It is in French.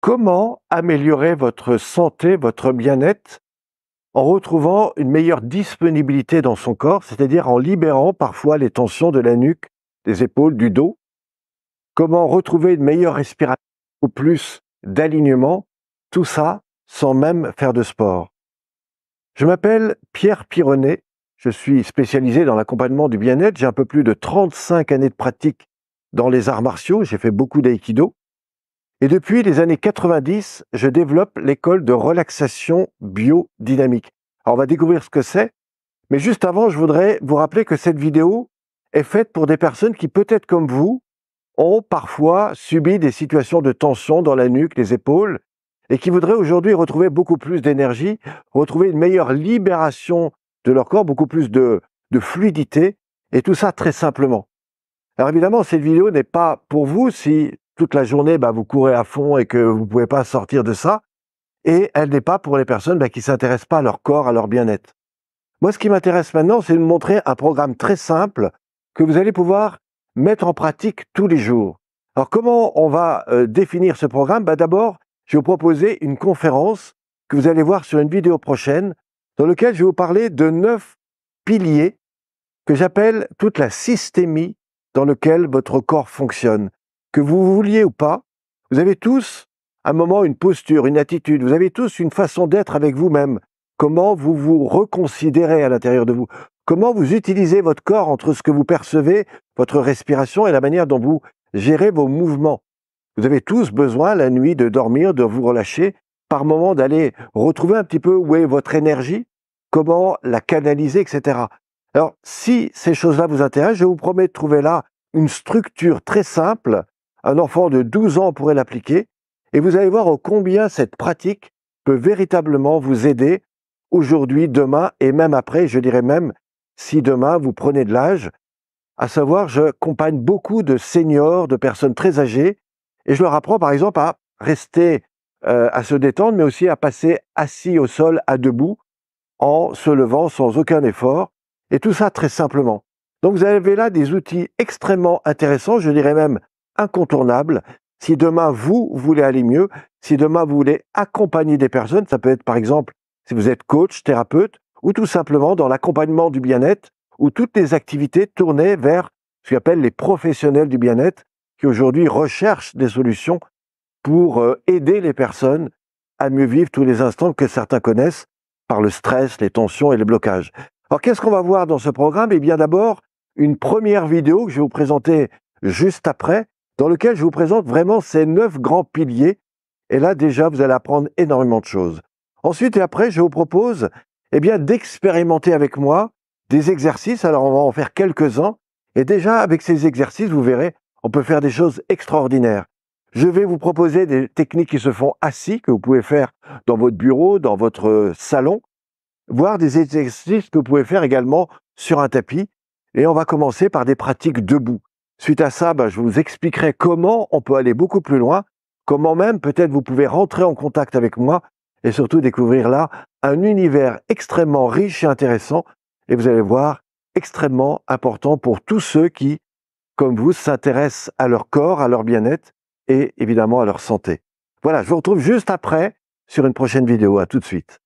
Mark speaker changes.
Speaker 1: Comment améliorer votre santé, votre bien-être en retrouvant une meilleure disponibilité dans son corps, c'est-à-dire en libérant parfois les tensions de la nuque, des épaules, du dos? Comment retrouver une meilleure respiration ou plus d'alignement? Tout ça sans même faire de sport. Je m'appelle Pierre Pironnet, je suis spécialisé dans l'accompagnement du bien-être, j'ai un peu plus de 35 années de pratique dans les arts martiaux, j'ai fait beaucoup d'aïkido. Et depuis les années 90, je développe l'école de relaxation biodynamique. Alors, on va découvrir ce que c'est, mais juste avant, je voudrais vous rappeler que cette vidéo est faite pour des personnes qui, peut-être comme vous, ont parfois subi des situations de tension dans la nuque, les épaules, et qui voudraient aujourd'hui retrouver beaucoup plus d'énergie, retrouver une meilleure libération de leur corps, beaucoup plus de fluidité, et tout ça très simplement. Alors évidemment, cette vidéo n'est pas pour vous si toute la journée, vous courez à fond et que vous ne pouvez pas sortir de ça. Et elle n'est pas pour les personnes qui ne s'intéressent pas à leur corps, à leur bien-être. Moi, ce qui m'intéresse maintenant, c'est de vous montrer un programme très simple que vous allez pouvoir mettre en pratique tous les jours. Alors comment on va définir ce programme? D'abord, je vais vous proposer une conférence que vous allez voir sur une vidéo prochaine dans laquelle je vais vous parler de 9 piliers que j'appelle toute la systémie dans laquelle votre corps fonctionne. Que vous vouliez ou pas, vous avez tous un moment, une posture, une attitude, vous avez tous une façon d'être avec vous-même. Comment vous vous reconsidérez à l'intérieur de vous? Comment vous utilisez votre corps entre ce que vous percevez, votre respiration et la manière dont vous gérez vos mouvements? Vous avez tous besoin la nuit de dormir, de vous relâcher, par moment d'aller retrouver un petit peu où est votre énergie, comment la canaliser, etc. Alors, si ces choses-là vous intéressent, je vous promets de trouver là une structure très simple. Un enfant de 12 ans pourrait l'appliquer et vous allez voir combien cette pratique peut véritablement vous aider aujourd'hui, demain et même après, je dirais même si demain vous prenez de l'âge. À savoir, je accompagne beaucoup de seniors, de personnes très âgées et je leur apprends par exemple à rester, à se détendre, mais aussi à passer assis au sol, à debout, en se levant sans aucun effort, et tout ça très simplement. Donc vous avez là des outils extrêmement intéressants, je dirais même incontournables. Si demain vous voulez aller mieux, si demain vous voulez accompagner des personnes, ça peut être par exemple si vous êtes coach, thérapeute, ou tout simplement dans l'accompagnement du bien-être, ou toutes les activités tournées vers ce qu'on appelle les professionnels du bien-être, qui aujourd'hui recherchent des solutions pour aider les personnes à mieux vivre tous les instants que certains connaissent par le stress, les tensions et les blocages. Alors, qu'est-ce qu'on va voir dans ce programme? Eh bien, d'abord, une première vidéo que je vais vous présenter juste après, dans laquelle je vous présente vraiment ces 9 grands piliers. Et là, déjà, vous allez apprendre énormément de choses. Ensuite et après, je vous propose d'expérimenter avec moi des exercices. Alors, on va en faire quelques-uns. Et déjà, avec ces exercices, vous verrez, on peut faire des choses extraordinaires. Je vais vous proposer des techniques qui se font assis, que vous pouvez faire dans votre bureau, dans votre salon, voire des exercices que vous pouvez faire également sur un tapis. Et on va commencer par des pratiques debout. Suite à ça, je vous expliquerai comment on peut aller beaucoup plus loin, comment même peut-être vous pouvez rentrer en contact avec moi et surtout découvrir là un univers extrêmement riche et intéressant. Et vous allez voir, extrêmement important pour tous ceux qui, comme vous, s'intéressent à leur corps, à leur bien-être et évidemment à leur santé. Voilà, je vous retrouve juste après sur une prochaine vidéo. À tout de suite.